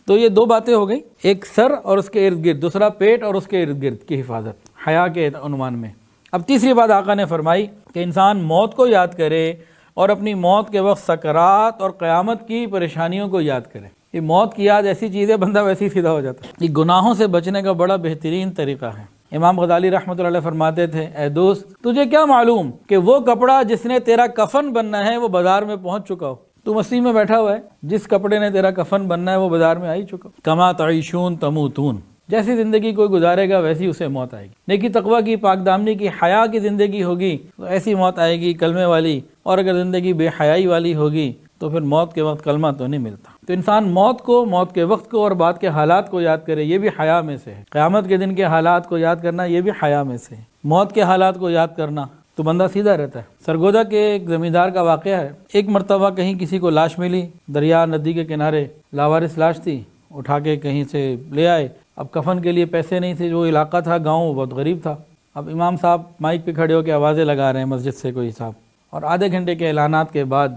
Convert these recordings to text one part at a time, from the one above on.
تو یہ دو باتیں ہو گئی، ایک سر اور اس کے ارد گرد، دوسرا پیٹ اور اس کے ارد گرد کی حفاظت حیا کے عنوان میں۔ اب تیسری بات آقا نے فرمائی کہ انسان موت کو یاد کرے اور اپنی موت کے وقت سکرات اور قیامت کی پریشانیوں کو یاد کرے۔ یہ موت کی یاد ایسی چیز ہے، بندہ ویسے ہی سیدھا ہو جاتا ہے۔ یہ گناہوں سے بچنے کا بڑا بہترین طریقہ ہے۔ امام غزالی رحمۃ اللہ علیہ فرماتے تھے، اے دوست تجھے کیا معلوم کہ وہ کپڑا جس نے تیرا کفن بننا ہے وہ بازار میں پہنچ چکا ہو، تو مسیح میں بیٹھا ہوا ہے، جس کپڑے نے تیرا کفن بننا ہے وہ بازار میں آ ہی چکا۔ کما تعیشون تموتون، جیسی زندگی کوئی گزارے گا ویسی اسے موت آئے گی۔ نیکی تقوی کی، پاک دامنی کی، حیا کی زندگی ہوگی تو ایسی موت آئے گی کلمے والی، اور اگر زندگی بے حیائی والی ہوگی تو پھر موت کے وقت کلمہ تو نہیں ملتا۔ تو انسان موت کو، موت کے وقت کو اور بعد کے حالات کو یاد کرے، یہ بھی حیا میں سے ہے۔ قیامت کے دن کے حالات کو یاد کرنا یہ بھی حیا میں سے ہے۔ موت کے حالات کو یاد کرنا تو بندہ سیدھا رہتا ہے۔ سرگودا کے ایک زمیندار کا واقعہ ہے، ایک مرتبہ کہیں کسی کو لاش ملی، دریا ندی کے کنارے لاوارث لاش تھی، اٹھا کے کہیں سے لے آئے۔ اب کفن کے لیے پیسے نہیں تھے، جو علاقہ تھا گاؤں بہت غریب تھا۔ اب امام صاحب مائک پہ کھڑے ہو کے آوازیں لگا رہے ہیں مسجد سے کوئی صاحب، اور آدھے گھنٹے کے اعلانات کے بعد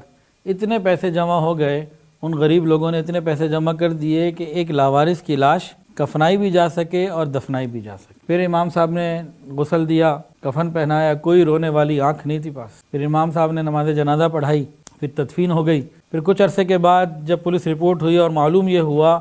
اتنے پیسے جمع ہو گئے، ان غریب لوگوں نے اتنے پیسے جمع کر دیے کہ ایک لاوارث کی لاش کفنائی بھی جا سکے اور دفنائی بھی جا سکے۔ پھر امام صاحب نے غسل دیا، کفن پہنایا، کوئی رونے والی آنکھ نہیں تھی پاس۔ پھر امام صاحب نے نماز جنازہ پڑھائی، پھر تدفین ہو گئی۔ پھر کچھ عرصے کے بعد جب پولیس رپورٹ ہوئی اور معلوم یہ ہوا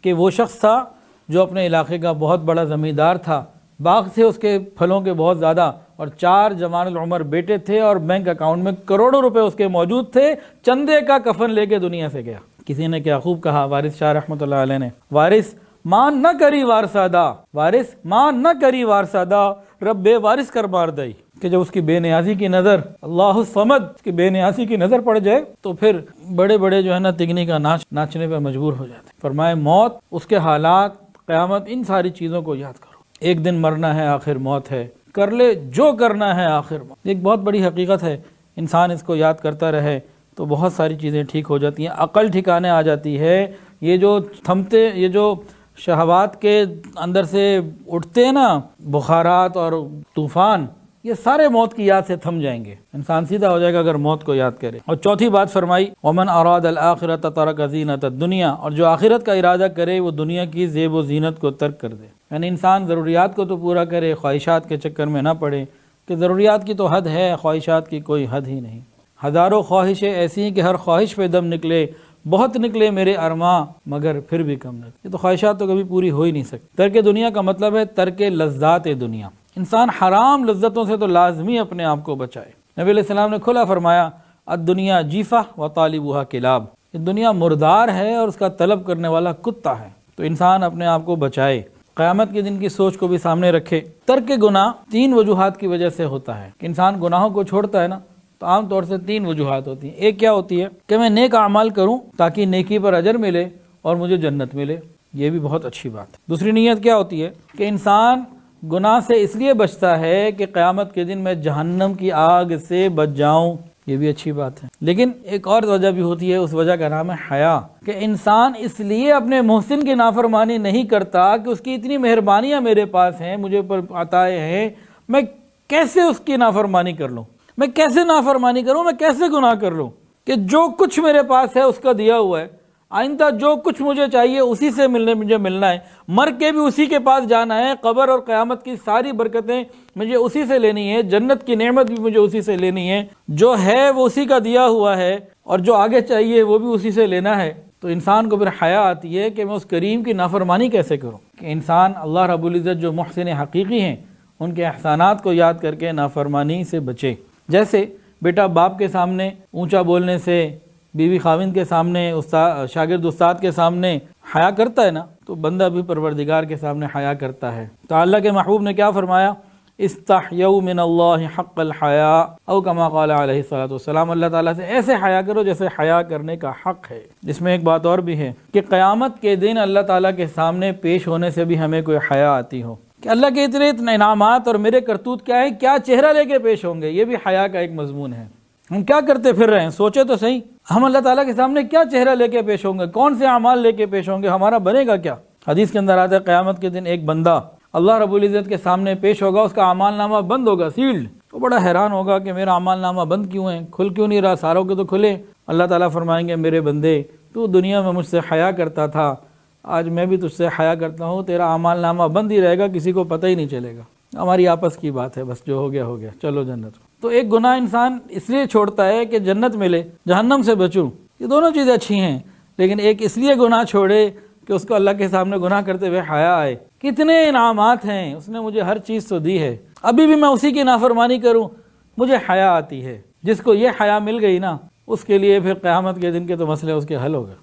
کہ وہ شخص تھا جو اپنے علاقے کا بہت بڑا زمیندار تھا، باغ تھے اس کے پھلوں کے بہت زیادہ، اور 4 جوان العمر بیٹے تھے، اور بینک اکاؤنٹ میں کروڑوں روپے اس کے موجود تھے، چندے کا کفن لے کے دنیا سے گیا۔ کسی نے کیا خوب کہا، وارث شاہ رحمۃ اللہ علیہ نے، وارث مان نہ کری وارثادہ، وارث مان نہ کری وارثادہ، رب بے وارث کر مار دئی۔ کہ جب اس کی بے نیازی کی نظر، اللہ الصمد، اس کی بے نیازی کی نظر پڑ جائے تو پھر بڑے بڑے جو ہے نا تگنی کا ناچنے پہ مجبور ہو جاتے ہیں۔ فرمائے موت، اس کے حالات، قیامت، ان ساری چیزوں کو یاد کرو۔ ایک دن مرنا ہے، آخر موت ہے، کر لے جو کرنا ہے آخر موت۔ ایک بہت بڑی حقیقت ہے، انسان اس کو یاد کرتا رہے تو بہت ساری چیزیں ٹھیک ہو جاتی ہیں، عقل ٹھکانے آ جاتی ہے۔ یہ جو تھمتے، یہ جو شہوات کے اندر سے اٹھتے ہیں نا بخارات اور طوفان، یہ سارے موت کی یاد سے تھم جائیں گے، انسان سیدھا ہو جائے گا اگر موت کو یاد کرے۔ اور چوتھی بات فرمائی، ومن اراد الآخرۃ ترک زینۃ الدنیا، اور جو آخرت کا ارادہ کرے وہ دنیا کی زیب و زینت کو ترک کر دے۔ یعنی انسان ضروریات کو تو پورا کرے، خواہشات کے چکر میں نہ پڑے، کہ ضروریات کی تو حد ہے، خواہشات کی کوئی حد ہی نہیں۔ ہزاروں خواہشیں ایسی ہیں کہ ہر خواہش پہ دم نکلے، بہت نکلے میرے ارماں مگر پھر بھی کم نہ۔ یہ تو خواہشات تو کبھی پوری ہو ہی نہیں سکتی۔ ترک دنیا کا مطلب ہے ترک لذات دنیا۔ انسان حرام لذتوں سے تو لازمی اپنے آپ کو بچائے۔ نبی علیہ السلام نے کھلا فرمایا، الدنیا جیفہ و طالبها کلاب، یہ دنیا مردار ہے اور اس کا طلب کرنے والا کتا ہے۔ تو انسان اپنے آپ کو بچائے، قیامت کے دن کی سوچ کو بھی سامنے رکھے۔ ترک گناہ 3 وجوہات کی وجہ سے ہوتا ہے کہ انسان گناہوں کو چھوڑتا ہے نا، تو عام طور سے 3 وجوہات ہوتی ہیں۔ ایک کیا ہوتی ہے کہ میں نیک اعمال کروں تاکہ نیکی پر اجر ملے اور مجھے جنت ملے، یہ بھی بہت اچھی بات ہے۔ دوسری نیت کیا ہوتی ہے کہ انسان گناہ سے اس لیے بچتا ہے کہ قیامت کے دن میں جہنم کی آگ سے بچ جاؤں، یہ بھی اچھی بات ہے۔ لیکن ایک اور وجہ بھی ہوتی ہے، اس وجہ کا نام ہے حیا، کہ انسان اس لیے اپنے محسن کی نافرمانی نہیں کرتا کہ اس کی اتنی مہربانیاں میرے پاس ہیں، مجھے پر عطائیں ہیں، میں کیسے اس کی نافرمانی کر لوں، میں کیسے نافرمانی کروں، میں کیسے گناہ کر لوں، کہ جو کچھ میرے پاس ہے اس کا دیا ہوا ہے، آئندہ جو کچھ مجھے چاہیے اسی سے مجھے ملنا ہے، مر کے بھی اسی کے پاس جانا ہے، قبر اور قیامت کی ساری برکتیں مجھے اسی سے لینی ہے، جنت کی نعمت بھی مجھے اسی سے لینی ہے، جو ہے وہ اسی کا دیا ہوا ہے، اور جو آگے چاہیے وہ بھی اسی سے لینا ہے۔ تو انسان کو پھر حیا آتی ہے کہ میں اس کریم کی نافرمانی کیسے کروں، کہ انسان اللہ رب العزت جو محسن حقیقی ہیں ان کے احسانات کو یاد کر کے نافرمانی سے بچے۔ جیسے بیٹا باپ کے سامنے اونچا بولنے سے، بیوی خاوند کے سامنے، شاگرد استاد کے سامنے حیا کرتا ہے نا، تو بندہ بھی پروردگار کے سامنے حیا کرتا ہے۔ تو اللہ کے محبوب نے کیا فرمایا، استحیوا من اللہ حق الحیاء، او کما قال علیہ الصلوۃ والسلام، اللہ تعالیٰ سے ایسے حیا کرو جیسے حیا کرنے کا حق ہے۔ اس میں ایک بات اور بھی ہے کہ قیامت کے دن اللہ تعالیٰ کے سامنے پیش ہونے سے بھی ہمیں کوئی حیا آتی ہو، کہ اللہ کے اتنے انعامات اور میرے کرتوت کیا ہے، کیا چہرہ لے کے پیش ہوں گے، یہ بھی حیا کا ایک مضمون ہے۔ ہم کیا کرتے پھر رہے ہیں، سوچے تو صحیح، ہم اللہ تعالیٰ کے سامنے کیا چہرہ لے کے پیش ہوں گے، کون سے اعمال لے کے پیش ہوں گے، ہمارا بنے گا کیا۔ حدیث کے اندر آتا ہے قیامت کے دن ایک بندہ اللہ رب العزت کے سامنے پیش ہوگا، اس کا اعمال نامہ بند ہوگا، سیلڈ، تو بڑا حیران ہوگا کہ میرا اعمال نامہ بند کیوں ہے، کھل کیوں نہیں رہا، ساروں کے تو کھلے۔ اللہ تعالیٰ فرمائیں گے، میرے بندے تو دنیا میں مجھ سے حیا کرتا تھا، آج میں بھی تجھ سے حیا کرتا ہوں، تیرا اعمال نامہ بند ہی رہے گا، کسی کو پتہ ہی نہیں چلے گا، ہماری آپس کی بات ہے، بس جو ہو گیا ہو گیا، چلو جنت۔ تو ایک گناہ انسان اس لیے چھوڑتا ہے کہ جنت ملے، جہنم سے بچوں، یہ دونوں چیزیں اچھی ہیں، لیکن ایک اس لیے گناہ چھوڑے کہ اس کو اللہ کے سامنے گناہ کرتے ہوئے حیا آئے۔ کتنے انعامات ہیں، اس نے مجھے ہر چیز تو دی ہے، ابھی بھی میں اسی کی نافرمانی کروں، مجھے حیا آتی ہے۔ جس کو یہ حیا مل گئی نا، اس کے لیے پھر قیامت کے دن کے تو مسئلے اس کے حل ہوگا۔